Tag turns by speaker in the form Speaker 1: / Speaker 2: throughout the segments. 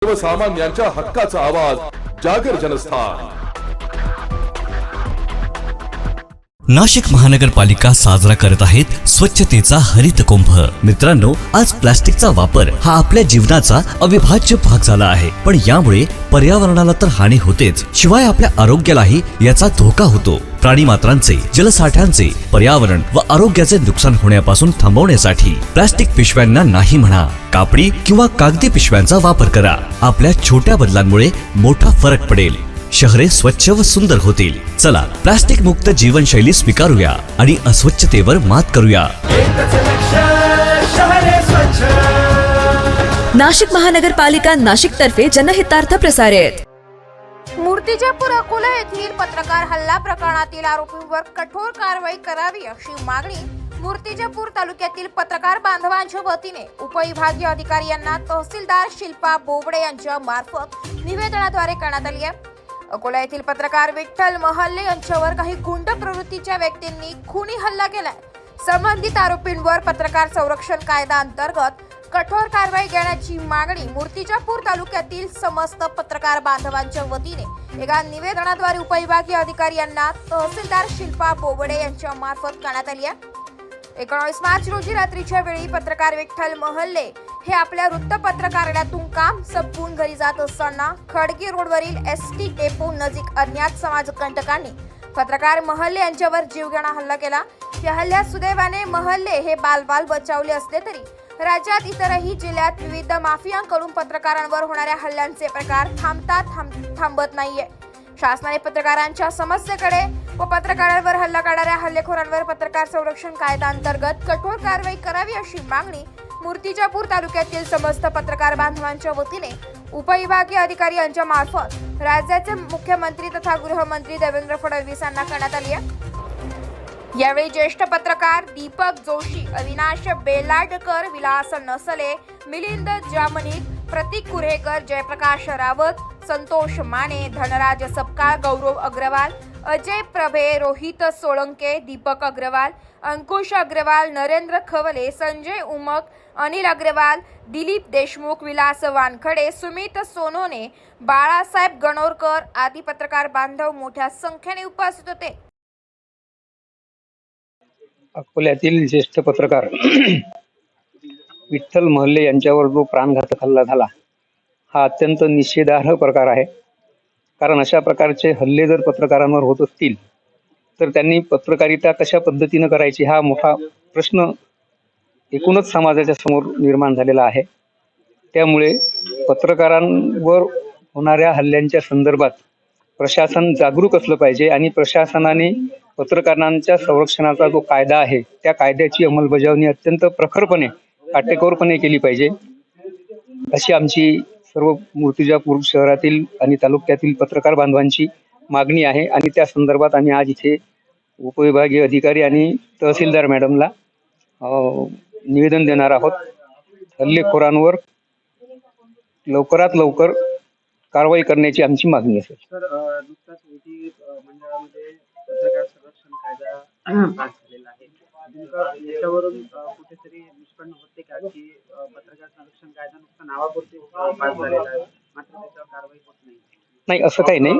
Speaker 1: सर्वसामान्यांच्या हक्काचा आवाज जागर जनस्थान।
Speaker 2: नाशिक महानगरपालिका साजरा करत आहेत स्वच्छतेचा हरित कुंभ। मित्रांनो, आज प्लास्टिकचा वापर हा आपल्या जीवनाचा अविभाज्य भाग झाला आहे, पण यामुळे पर्यावरणाला तर हानी होतेच, शिवाय आपल्या आरोग्यालाही याचा धोका होतो। प्राणी मात्रांचे, जलसाठ्यांचे, पर्यावरण व आरोग्याचे नुकसान होण्यापासून थांबवण्यासाठी प्लास्टिक पिशव्यांना नाही म्हणा, कापडी किंवा कागदी पिशव्यांचा वापर करा। आपल्या छोट्या बदलांमुळे मोठा फरक पडेल, शहरे स्वच्छ व सुंदर होतील। चला, प्लास्टिक मुक्त जीवनशैली स्वीकारूया आणि अस्वच्छतेवर मात करूया।
Speaker 3: नाशिक महानगरपालिका नाशिक तर्फे जनहितार्थ प्रसारित।
Speaker 4: मूर्तिजापूर अकोला येथील पत्रकार हल्ला प्रकरणातील आरोपींवर कठोर कारवाई करावी अशी मागणी मूर्तिजापूर तालुक्यातील पत्रकार बांधवांच्या वतीने उपविभागीय अधिकारी यांना तहसीलदार शिल्पा बोबडे यांच्या मार्फत निवेदनाद्वारे करण्यात आली आहे। अकोला येथील पत्रकार विठ्ठल महल्ले यांच्यावर काही गुंड प्रवृत्तीच्या व्यक्तींनी खुनी हल्ला केलाय। संबंधित आरोपींवर पत्रकार संरक्षण कायदा अंतर्गत कठोर कारवाई करण्याची मागणी मूर्तिजापूर तालुक्यातील समस्त पत्रकार बांधवांच्या वतीने एका निवेदनाद्वारे उपविभागीय अधिकारी यांना तहसीलदार शिल्पा बोबडे यांच्या मार्फत करण्यात आली आहे। 19 मार्च रोजी रात्रीच्या वेळी पत्रकार विठ्ठल महल्ले हे आपल्या वृत्तपत्र कार्यालयातून काम संपवून घरी जात असताना खडकी रोडवरील एसटी डेपो नजीक अज्ञात समाजकंटकांनी पत्रकार महल्ले यांच्यावर जीवघेणा हल्ला केला। या हल्ल्यात सुदैवाने महल्ले हे बाल बचावले असले तरी राज्यात इतरही जिल्ह्यात विविध माफियांकडून पत्रकारांवर होणाऱ्या हल्ल्यांचे प्रकार थांबत नाहीये। शासनाने पत्रकारांच्या समस्येकडे व पत्रकारांवर हल्ला करणाऱ्या हल्लेखोरांवर पत्रकार संरक्षण कायदा अंतर्गत कठोर कारवाई करावी अशी मागणी मूर्तिजापूर तालुक्यातील समस्त पत्रकार बांधवांच्या वतीने उपविभागीय अधिकारी यांच्या मार्फत राज्याचे मुख्यमंत्री तथा गृहमंत्री देवेंद्र फडणवीस यांना करण्यात आली आहे। यावेळी ज्येष्ठ पत्रकार दीपक जोशी, अविनाश बेलाडकर, विलास नसले, मिलिंद जामनिक, प्रतीक कुरेकर, जयप्रकाश रावत, संतोष माने, धनराज सपकाळ, गौरव अग्रवाल, अजय प्रभे, रोहित सोळंके, दीपक अग्रवाल, अंकुश अग्रवाल, नरेंद्र खवले, संजय उमक, अनिल अग्रवाल, दिलीप देशमुख, विलास वानखडे, सुमित सोनोने, बाळासाहेब गणोरकर आदी पत्रकार बांधव मोठ्या संख्येने उपस्थित होते।
Speaker 5: अकोल्यातील ज्येष्ठ पत्रकार विठ्ठल महल्ले यांच्यावर जो प्राणघातक हल्ला झाला हा अत्यंत निषेधार्ह प्रकार आहे। कारण अशा प्रकारचे हल्ले जर पत्रकारांवर होत असतील तर त्यांनी पत्रकारिता कशा पद्धतीने करायची हा मोठा प्रश्न एकूणच समाजाच्या समोर निर्माण झालेला आहे। त्यामुळे पत्रकारांवर होणाऱ्या हल्ल्यांच्या संदर्भात प्रशासन जागरूक असलं पाहिजे आणि प्रशासनाने पत्रकारांच्या संरक्षणाचा जो कायदा आहे त्या कायद्याची अंमलबजावणी अत्यंत प्रखरपणे, काटेकोरपणे केली पाहिजे अशी आमची सर्व मूर्तिजापूर शहरातील आणि तालुक्यातील पत्रकार बांधवांची मागणी आहे। आणि त्या संदर्भात आम्ही आज इथे उपविभागीय अधिकारी आणि तहसीलदार मॅडमला निवेदन देणार आहोत। हल्लेखोरांवर लवकरात लवकर कारवाई करण्याची आमची मागणी असेल।
Speaker 6: सर, नुकताच विधी मंडळामध्ये पत्रकार संरक्षण कायदा पास झालेला आहे। याच्यावरून कुठेतरी निष्पन्न होते का की पत्रकार संरक्षण कायदा नुकता नावापुरते पास झालेला आहे, मात्र त्याच्यावर कारवाई होत नाही?
Speaker 5: असं काही नाही,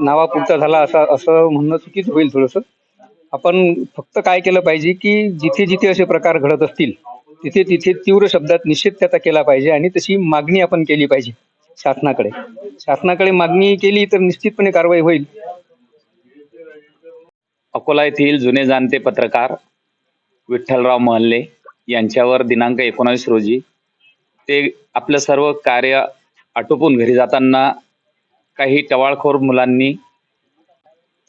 Speaker 5: नावापुरता झाला असं म्हणणं चुकीच होईल। थोडंसं आपण फक्त काय केलं पाहिजे की जिथे जिथे असे प्रकार घडत असतील तिथे तिथे तीव्र शब्दात निषेध त्याचा केला पाहिजे आणि तशी मागणी आपण केली पाहिजे शासनाकडे मागणी केली तर निश्चितपणे कारवाई होईल।
Speaker 7: अकोला येथील जुने जाणते पत्रकार विठ्ठलराव महल्ले यांच्यावर दिनांक 19 रोजी ते आपलं सर्व कार्य आटोपून घरी जाताना काही टवाळखोर मुलांनी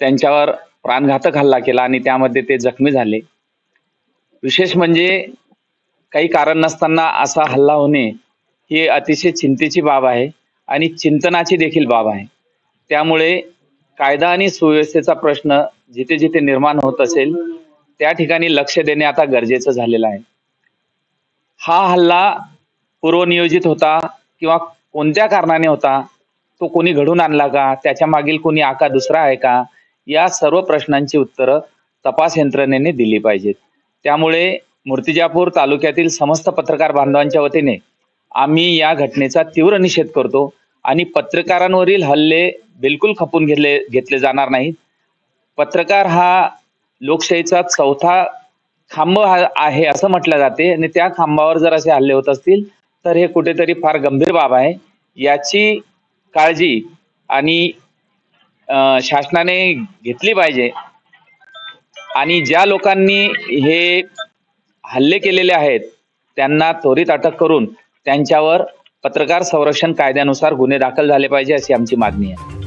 Speaker 7: त्यांच्यावर प्राणघातक हल्ला केला आणि त्यामध्ये ते जखमी झाले। विशेष म्हणजे काही कारण नसताना असा हल्ला होणे ही अतिशय चिंतेची बाब आहे आणि चिंतनाची देखील बाब आहे। त्यामुळे कायदा आणि सुव्यवस्थेचा प्रश्न जिथे जिथे निर्माण होत असेल त्या ठिकाणी लक्ष देणे आता गरजेचं झालेलं आहे। हा हल्ला पूर्वनियोजित होता किंवा कोणत्या कारणाने होता, तो कोणी घडून आणला का, त्याच्या मागील कोणी आका दुसरा आहे का, या सर्व प्रश्नांची उत्तरं तपास यंत्रणेने दिली पाहिजेत। त्यामुळे मूर्तिजापूर तालुक्यातील समस्त पत्रकार बांधवांच्या वतीने आम्ही या घटनेचा तीव्र निषेध करतो आणि पत्रकारांवरील हल्ले बिलकुल खपून घेतले जाणार नाहीत. पत्रकार हा लोकशाहीचा चौथा खांब आहे असं म्हटलं जाते आणि त्या खांबावर जर असे हल्ले होत असतील तर हे कुठेतरी फार गंभीर बाब आहे. याची काळजी आणि शासनाने घेतली पाहिजे आणि ज्या लोकांनी हे हल्ले केलेले आहेत त्यांना त्वरित अटक करून त्यांच्यावर पत्रकार संरक्षण कायद्यानुसार गुन्हे दाखल झाले पाहिजे अशी आमची मागणी आहे.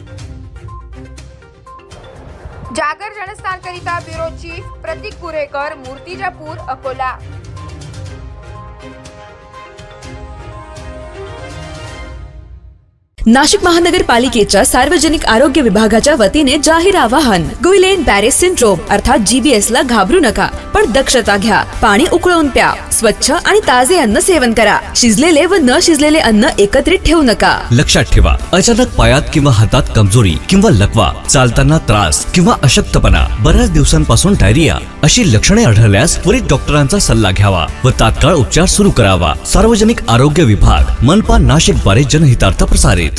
Speaker 4: जागर जनस्थानकरिता ब्युरो चीफ प्रतीक कुरेकर, मूर्तिजापूर, अकोला.
Speaker 3: नाशिक महानगरपालिकेच्या सार्वजनिक आरोग्य विभागाच्या वतीने जाहीर आवाहन. गुइलेन बॅरे सिंड्रोम अर्थात GBS ला घाबरू नका, पण दक्षता घ्या. पाणी उकळून प्या. स्वच्छ आणि ताजे अन्न सेवन करा. शिजलेले व न शिजलेले अन्न एकत्रित ठेवू नका.
Speaker 2: लक्षात ठेवा, अचानक पायात किंवा हातात कमजोरी किंवा लकवा, चालताना त्रास किंवा अशक्तपणा, बऱ्याच दिवसांपासून डायरिया अशी लक्षणे आढळल्यास त्वरित डॉक्टरांचा सल्ला घ्यावा व तात्काळ उपचार सुरू करावा. सार्वजनिक आरोग्य विभाग, मनपा नाशिक द्वारे जनहितार्थ प्रसारित.